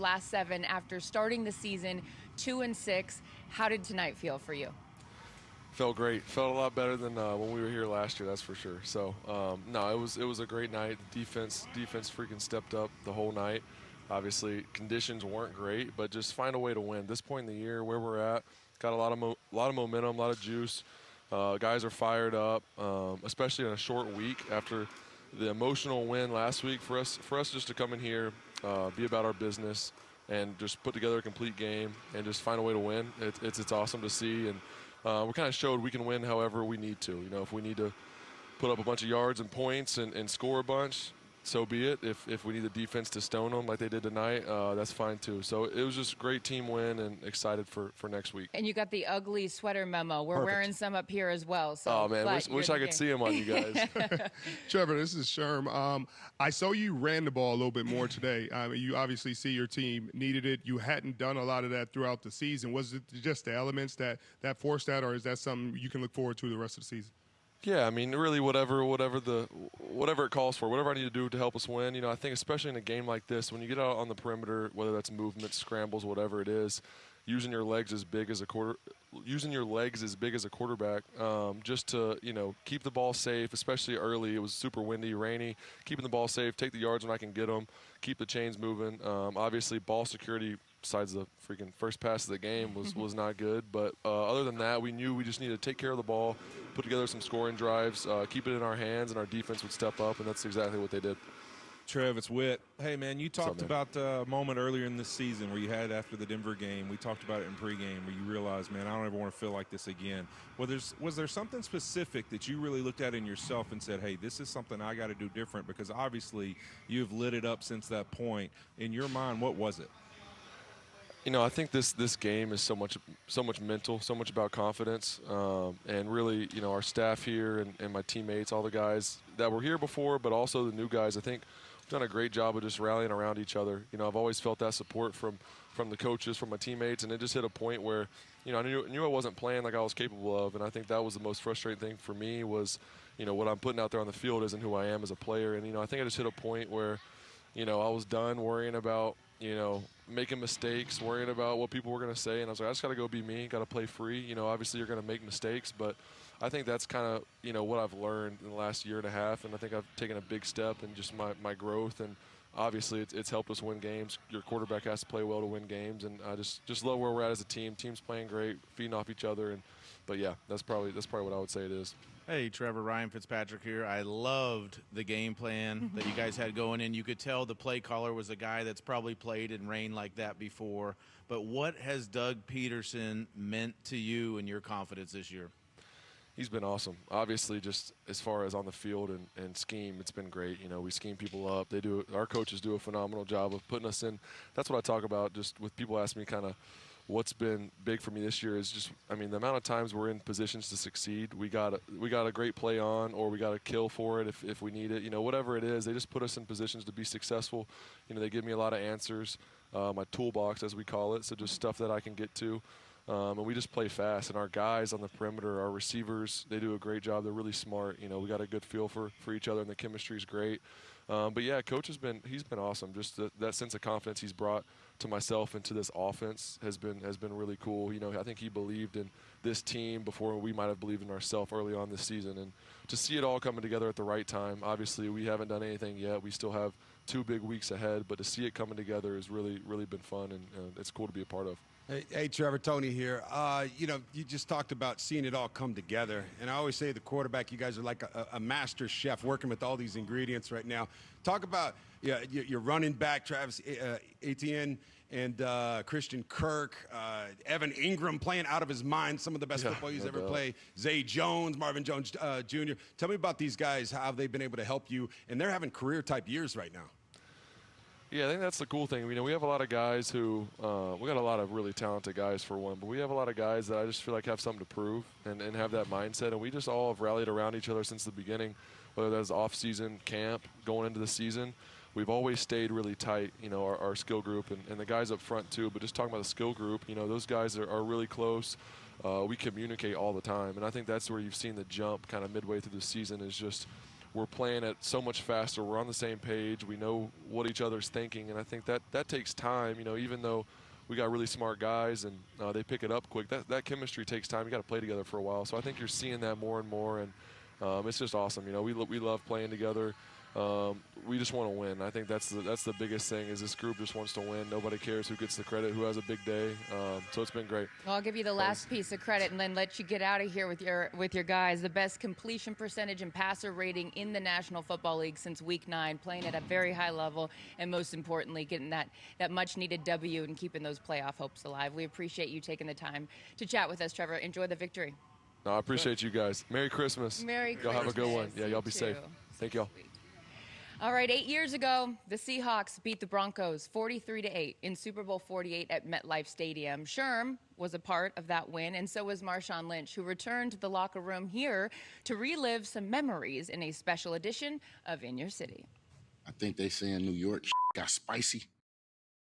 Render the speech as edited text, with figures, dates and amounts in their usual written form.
last 7 after starting the season 2-6. How did tonight feel for you? Felt great. Felt a lot better than when we were here last year, that's for sure. So, no, it was a great night. Defense freaking stepped up the whole night. Obviously, conditions weren't great, but just find a way to win. At this point in the year, where we're at, got a lot of momentum, a lot of juice. Guys are fired up, especially in a short week after the emotional win last week. For us just to come in here, be about our business, and just put together a complete game and just find a way to win. It's awesome to see, and we kind of showed we can win however we need to. You know, if we need to put up a bunch of yards and points and score a bunch, so be it. If we need the defense to stone them like they did tonight, that's fine too. So it was just a great team win, and excited for next week. And you got the ugly sweater memo. We're Perfect. Wearing some up here as well. So Oh, man, wish I could see them on you guys. Trevor, this is Sherm. I saw you ran the ball a little bit more today. You obviously see your team needed it. You hadn't done a lot of that throughout the season. Was it just the elements that forced that, or is that something you can look forward to the rest of the season? Yeah, I mean, really, whatever it calls for, whatever I need to do to help us win. You know, I think especially in a game like this, when you get out on the perimeter, whether that's movement, scrambles, whatever it is, using your legs as big as a quarterback, just to keep the ball safe, especially early. It was super windy, rainy. Keeping the ball safe, take the yards when I can get them, keep the chains moving. Obviously, ball security besides the freaking first pass of the game was not good. But other than that, we knew we just needed to take care of the ball, put together some scoring drives, keep it in our hands, and our defense would step up, and that's exactly what they did. Trev, it's Whit. Hey, man, you talked about the moment earlier in this season where you had after the Denver game. We talked about it in pregame where you realized, man, I don't ever want to feel like this again. Was there something specific that you really looked at in yourself and said, hey, this is something I got to do different? Because obviously you've lit it up since that point. In your mind, what was it? You know, I think this game is so much mental, so much about confidence, and really, our staff here and my teammates, all the guys that were here before, but also the new guys. I think we've done a great job of just rallying around each other. You know, I've always felt that support from the coaches, from my teammates, and it just hit a point where, I knew I wasn't playing like I was capable of, and I think that was the most frustrating thing for me was, what I'm putting out there on the field isn't who I am as a player, and I think I just hit a point where, I was done worrying about, making mistakes, worrying about what people were going to say. And I was like, I just got to go be me, got to play free. Obviously you're going to make mistakes, but I think that's kind of, what I've learned in the last year and a half. And I think I've taken a big step in just my growth. And obviously it's helped us win games. Your quarterback has to play well to win games. And I just love where we're at as a team. Team's playing great, feeding off each other. But yeah, that's probably what I would say it is. Hey, Trevor, Ryan Fitzpatrick here. I loved the game plan that you guys had going in. You could tell the play caller was a guy that's probably played in rain like that before. But what has Doug Peterson meant to you and your confidence this year? He's been awesome. Obviously, just as far as on the field and scheme, it's been great. We scheme people up. Our coaches do a phenomenal job of putting us in. That's what I talk about just with people asking me kind of what's been big for me this year is just, the amount of times we're in positions to succeed. We got a great play on, or we got a kill for it if we need it. Whatever it is, they just put us in positions to be successful. They give me a lot of answers, my toolbox as we call it, so just stuff that I can get to. And we just play fast. And our guys on the perimeter, our receivers, they do a great job. They're really smart. We got a good feel for each other, and the chemistry is great. But yeah, coach he's been awesome. Just that sense of confidence he's brought to myself and to this offense has been really cool. I think he believed in this team before we might have believed in ourselves early on this season, and to see it all coming together at the right time. Obviously, we haven't done anything yet. We still have 2 big weeks ahead, but to see it coming together has really been fun, and it's cool to be a part of. Hey, Trevor, Tony here. You just talked about seeing it all come together. And I always say the quarterback, you guys are like a master chef working with all these ingredients right now. Talk about your running back, Travis Etienne, and Christian Kirk, Evan Ingram playing out of his mind, some of the best football he's ever played. Zay Jones, Marvin Jones Jr. Tell me about these guys, how they've been able to help you. And they're having career-type years right now. Yeah, I think that's the cool thing. We have a lot of guys who we got a lot of really talented guys for one, but we have a lot of guys that I just feel like have something to prove and have that mindset. And we just all have rallied around each other since the beginning, whether that's off-season camp, going into the season. We've always stayed really tight, our skill group and the guys up front too. But just talking about the skill group, those guys are really close. We communicate all the time, and I think that's where you've seen the jump kind of midway through the season is just we're playing it so much faster. We're on the same page. We know what each other's thinking, and I think that takes time. You know, even though we got really smart guys and they pick it up quick, that chemistry takes time. You got to play together for a while. So I think you're seeing that more and more, and it's just awesome. You know, we love playing together. We just want to win. I think that's the biggest thing is this group just wants to win. Nobody cares who gets the credit, who has a big day. So it's been great. Well, I'll give you the last piece of credit and then let you get out of here with your guys. The best completion percentage and passer rating in the National Football League since Week 9, playing at a very high level, and most importantly, getting that much-needed W and keeping those playoff hopes alive. We appreciate you taking the time to chat with us, Trevor. Enjoy the victory. No, I appreciate you guys. Merry Christmas. Merry Christmas. Y'all have a good one. Yeah, y'all be safe. Thank y'all. All right, 8 years ago, the Seahawks beat the Broncos 43-8 in Super Bowl 48 at MetLife Stadium. Sherm was a part of that win, and so was Marshawn Lynch, who returned to the locker room here to relive some memories in a special edition of In Your City. I think they saying New York got spicy.